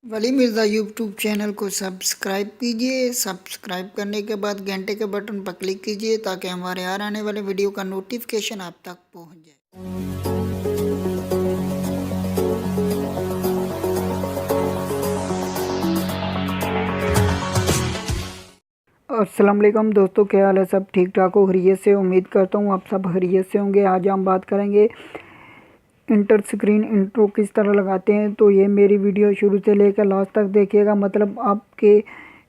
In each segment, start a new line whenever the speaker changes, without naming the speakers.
वली Mirza YouTube channel को subscribe कीजिए। Subscribe करने के बाद घंटे के बटन पर क्लिक कीजिए ताकि हमारे हर आने वाले वीडियो का नोटिफिकेशन आप तक पहुंच जाए। अस्सलाम वालेकुम दोस्तों, क्या हाल है? सब ठीक ठाक हो? खैरियत से? उम्मीद करता हूँ आप सब खैरियत से होंगे। आज हम बात करेंगे इंटर स्क्रीन इंट्रो किस तरह लगाते हैं। तो ये मेरी वीडियो शुरू से लेकर लास्ट तक देखिएगा। मतलब आपके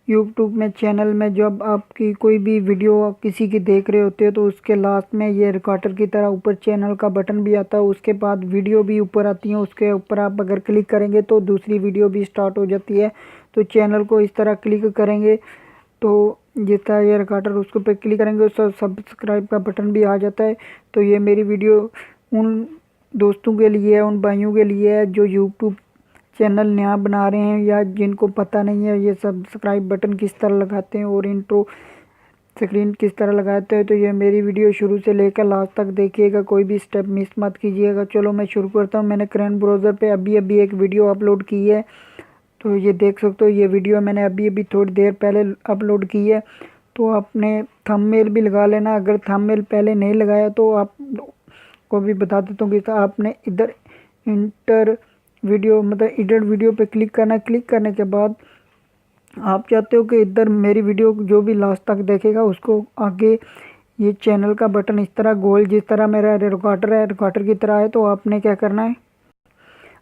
यूट्यूब में चैनल में जब आपकी कोई भी वीडियो किसी की देख रहे होते हो तो उसके लास्ट में ये रिकॉर्डर की तरह ऊपर चैनल का बटन भी आता है। उसके बाद वीडियो भी ऊपर आती है, उसके ऊपर आप अगर क्लिक करेंगे तो दूसरी वीडियो भी स्टार्ट हो जाती है। तो चैनल को इस तरह क्लिक करेंगे तो जिस तरह ये रिकॉर्डर उसको पे क्लिक करेंगे उसका सब्सक्राइब का बटन भी आ जाता है। तो ये मेरी वीडियो उन दोस्तों के लिए है, उन भाइयों के लिए है जो यूट्यूब चैनल नया बना रहे हैं या जिनको पता नहीं है ये सब्सक्राइब बटन किस तरह लगाते हैं और इंट्रो स्क्रीन किस तरह लगाते हैं। तो ये मेरी वीडियो शुरू से लेकर लास्ट तक देखिएगा, कोई भी स्टेप मिस मत कीजिएगा। चलो मैं शुरू करता हूँ। मैंने क्रेन ब्राउज़र पे अभी एक वीडियो अपलोड की है। तो ये देख सकते हो, ये वीडियो मैंने अभी थोड़ी देर पहले अपलोड की है। तो आपने थंबनेल भी लगा लेना। अगर थंबनेल पहले नहीं लगाया तो आप को भी बता देता हूँ कि आपने इधर इंटर वीडियो मतलब एडिट वीडियो पे क्लिक करना। क्लिक करने के बाद आप चाहते हो कि इधर मेरी वीडियो जो भी लास्ट तक देखेगा उसको आगे ये चैनल का बटन इस तरह गोल, जिस तरह मेरा रिकॉर्डर है रिकॉर्डर की तरह है। तो आपने क्या करना है,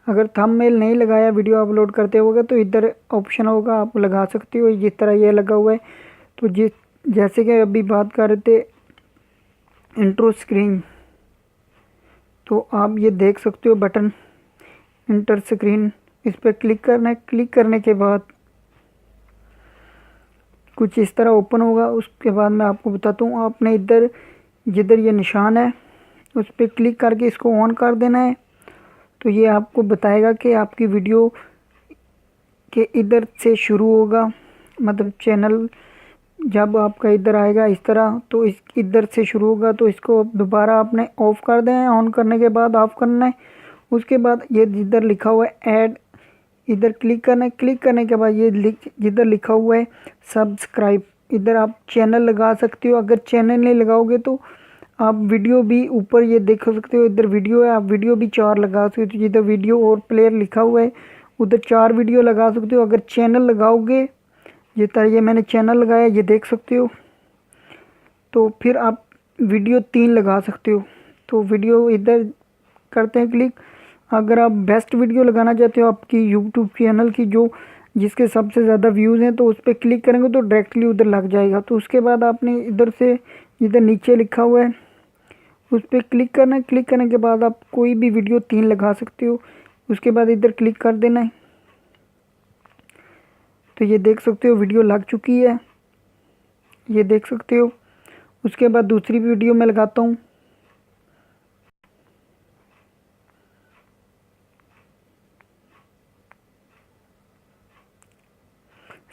अगर थंबनेल नहीं लगाया वीडियो अपलोड करते होगा तो इधर ऑप्शन होगा, आप लगा सकते हो जिस तरह ये लगा हुआ है। तो जैसे कि अभी बात कर रहे थे इंट्रो स्क्रीन, तो आप ये देख सकते हो बटन इंटर स्क्रीन, इस पर क्लिक करना है। क्लिक करने के बाद कुछ इस तरह ओपन होगा। उसके बाद मैं आपको बताता हूँ, आपने इधर जिधर ये निशान है उस पर क्लिक करके इसको ऑन कर देना है। तो ये आपको बताएगा कि आपकी वीडियो के इधर से शुरू होगा, मतलब चैनल जब आपका इधर आएगा इस तरह तो इस इधर से शुरू होगा। तो इसको दोबारा आपने ऑफ़ कर दें, ऑन करने के बाद ऑफ़ करना है। उसके बाद ये जिधर लिखा हुआ है ऐड, इधर क्लिक करना है। क्लिक करने के बाद ये जिधर लिखा हुआ है सब्सक्राइब, इधर आप चैनल लगा सकते हो। अगर चैनल नहीं लगाओगे तो आप वीडियो भी ऊपर ये देख सकते हो, इधर वीडियो है, आप वीडियो भी 4 लगा सकते हो। जिधर वीडियो और प्लेयर लिखा हुआ है उधर 4 वीडियो लगा सकते हो। अगर चैनल लगाओगे, ये तरह ये मैंने चैनल लगाया, ये देख सकते हो, तो फिर आप वीडियो 3 लगा सकते हो। तो वीडियो इधर करते हैं क्लिक। अगर आप बेस्ट वीडियो लगाना चाहते हो आपकी यूट्यूब चैनल की जो जिसके सबसे ज़्यादा व्यूज़ हैं, तो उस पर क्लिक करेंगे तो डायरेक्टली उधर लग जाएगा। तो उसके बाद आपने इधर से इधर नीचे लिखा हुआ है उस पर क्लिक करना है। क्लिक करने के बाद आप कोई भी वीडियो 3 लगा सकते हो। उसके बाद इधर क्लिक कर देना है। तो ये देख सकते हो वीडियो लग चुकी है, ये देख सकते हो। उसके बाद दूसरी वीडियो में लगाता हूँ।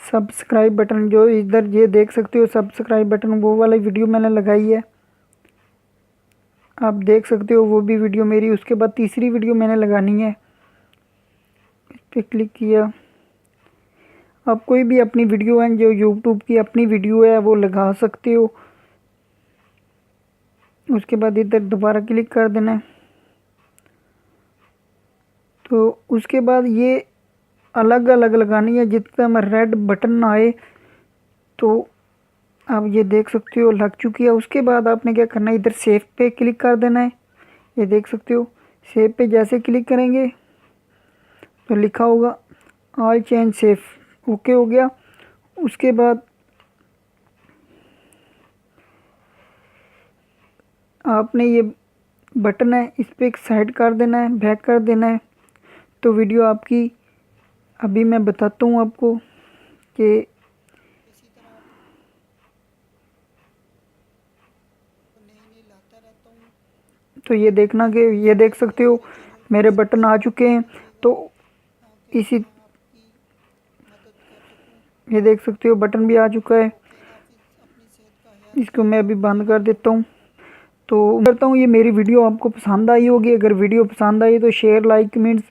सब्सक्राइब बटन जो इधर ये देख सकते हो सब्सक्राइब बटन, वो वाली वीडियो मैंने लगाई है, आप देख सकते हो वो भी वीडियो मेरी। उसके बाद तीसरी वीडियो मैंने लगानी है, इस पर क्लिक किया। आप कोई भी अपनी वीडियो है जो यूट्यूब की अपनी वीडियो है वो लगा सकते हो। उसके बाद इधर दोबारा क्लिक कर देना है। तो उसके बाद ये अलग अलग लगानी है, जितना में रेड बटन आए। तो आप ये देख सकते हो लग चुकी है। उसके बाद आपने क्या करना है, इधर सेव पे क्लिक कर देना है। ये देख सकते हो सेव पे जैसे क्लिक करेंगे तो लिखा होगा ऑल चेंज सेव, ओके हो गया। उसके बाद आपने ये बटन है इस पर एक साइड कर देना है, बैक कर देना है। तो वीडियो आपकी अभी मैं बताता हूँ आपको कि तो ये देखना कि ये देख सकते हो मेरे बटन आ चुके हैं। तो इसी ये देख सकते हो बटन भी आ चुका है। इसको मैं अभी बंद कर देता हूँ। तो करता हूँ ये मेरी वीडियो आपको पसंद आई होगी। अगर वीडियो पसंद आई तो शेयर, लाइक, कमेंट्स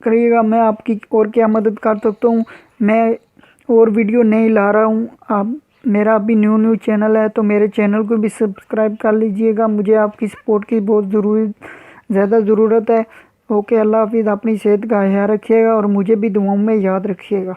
करिएगा। मैं आपकी और क्या मदद कर सकता हूँ। मैं और वीडियो नहीं ला रहा हूँ। आप मेरा अभी न्यू चैनल है तो मेरे चैनल को भी सब्सक्राइब कर लीजिएगा। मुझे आपकी सपोर्ट की बहुत ज़्यादा ज़रूरत है। ओके, अल्लाह हाफिज़। अपनी सेहत का ख्याल रखिएगा और मुझे भी दुआओं में याद रखिएगा।